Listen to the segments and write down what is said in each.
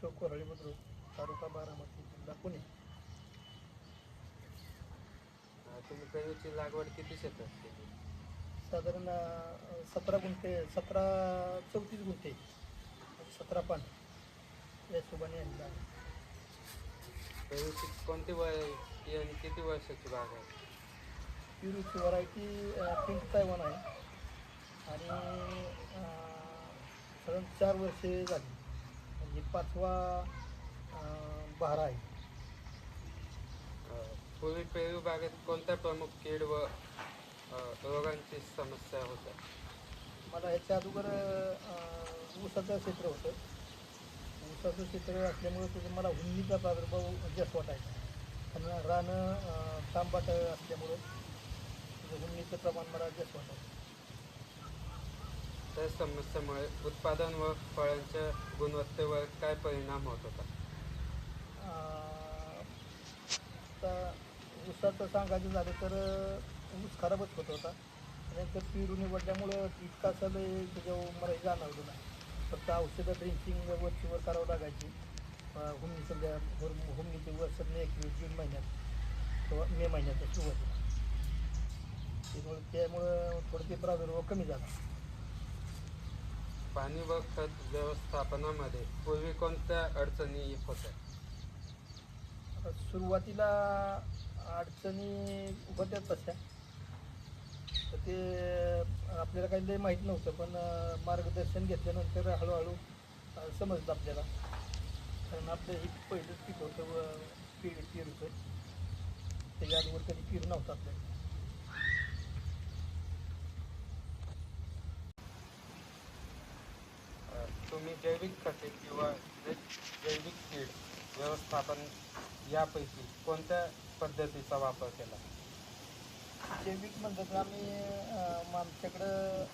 Post कोराळी Budruk, तालुका बारामती, जिल्हा पुणे. तुम्ही पेरूची लागवड किती क्षेत्रात केली? साधारण 17 गुंठे, 34 गुंठे, 17 पान या हिशोबाने आणलं आहे. पेरूची कोणती वय आणि किती वर्षाची बाग आहे? पेरूची व्हरायटी पिंक तायवान आहे आणि साधारण 4 वर्षे झाली, म्हणजे 5वा बहार आहे. पूर्वी पेरू बागेत कोणत्या प्रमुख कीड व रोगांची समस्या होत्या? मला ह्याच्या अगोदर ऊसाचं क्षेत्र होतं. ऊसाचं क्षेत्र असल्यामुळे त्याचं मला हुंदीचा प्रादुर्भाव जास्त वाटायचा. आणि रानं तांबाट असल्यामुळं त्याचं हुंदीचं प्रमाण मला जास्त वाटायचं. त्या समस्येमुळे उत्पादन व फळांच्या गुणवत्तेवर काय परिणाम होत होता? आता ऊसाचं सांगायचं झालं तर ऊस खराबच होत होता. नंतर पेरू निवडल्यामुळं इतका असं त्याच्यावर मला जाणवलं नाही. फक्त औषधं ड्रिंचिंग वरचीवर करावं लागायची. हुमणी सध्या हुमणीचे वर सरणे जून महिन्यात किंवा मे महिन्याच्या सुरुवातीला. त्यामुळं थोडं ते प्रादुर्भाव कमी झाला. पाणी व खत व्यवस्थापनामध्ये पूर्वी कोणत्या अडचणी येत होत्या? सुरुवातीला अडचणी होत्याच तशा, तर ते आपल्याला काही लई माहीत नव्हतं, पण मार्गदर्शन घेतल्यानंतर हळूहळू समजलं आपल्याला. कारण आपलं हे पहिलंच पीक होतं पेरूचं, त्याच्या अगोदर कधी पेरू नव्हतं आपल्याला. तुम्ही जैविक खते किंवा जैविक कीड व्यवस्थापन यापैकी कोणत्या पद्धतीचा वापर केला? जैविक म्हणतात तर आम्ही आमच्याकडं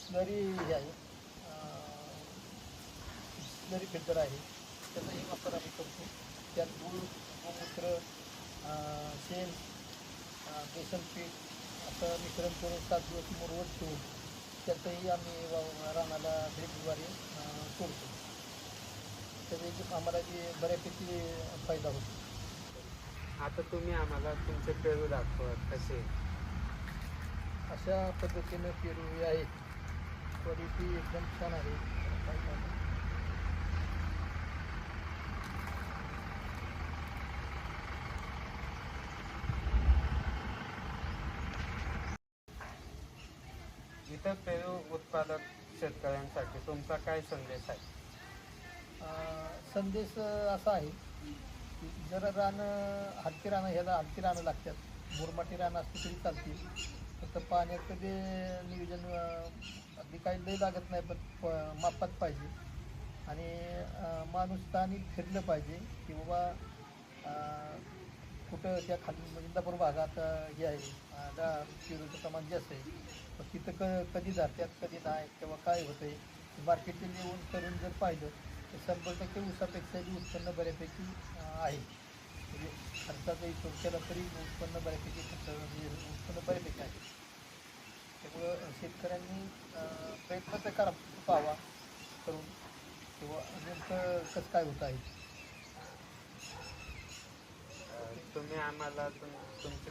स्लरी हे आहे, स्लरी फिल्टर आहे, त्याचाही वापर आम्ही करतो. त्यात गूळ, गोमूत्र, शेण, बेसन पीठ असं मिश्रण करून 7 दिवस मुरवत ठेवून त्याचंही आम्ही रानाला ड्रिपद्वारे सोडतो. त्याचे आम्हाला जे बऱ्यापैकी फायदा होतो. आता तुम्ही आम्हाला तुमचे पेरू दाखवा कसे. अशा पद्धतीनं पेरू हे आहेत. क्वालिटी एकदम छान आहे. इतर पेरू उत्पादक शेतकऱ्यांसाठी तुमचा काय संदेश आहे? संदेश असा आहे की जरा रानं हलकी रानं ह्याला हलकी रानं लागतात. मुरमाटी रानं असली तरी चालतील. फक्त पाण्याचं ते नियोजन अगदी काही लई लागत नाही, पण मापात पाहिजे. आणि माणूस ताणी फिरलं पाहिजे की बाबा कुठं त्या खाली म्हणजे इंदापूर भागात हे आहे पेरूचं प्रमाण जास्त आहे, मग तिथं कधी धरतात कधी नाही किंवा काय होतं आहे मार्केटला येऊन करून जर पाहिलं तर 100% ऊसापेक्षा बी उत्पन्न बऱ्यापैकी आहे. म्हणजे खर्चाचा हिशोब केला तरी उत्पन्न बऱ्यापैकी उत्पन्न बऱ्यापैकी आहे. त्यामुळं शेतकऱ्यांनी प्रयत्न तर करा पाहावा करून किंवा नेमकं कसं काय होतं आहे. तुम्ही आम्हाला तुमची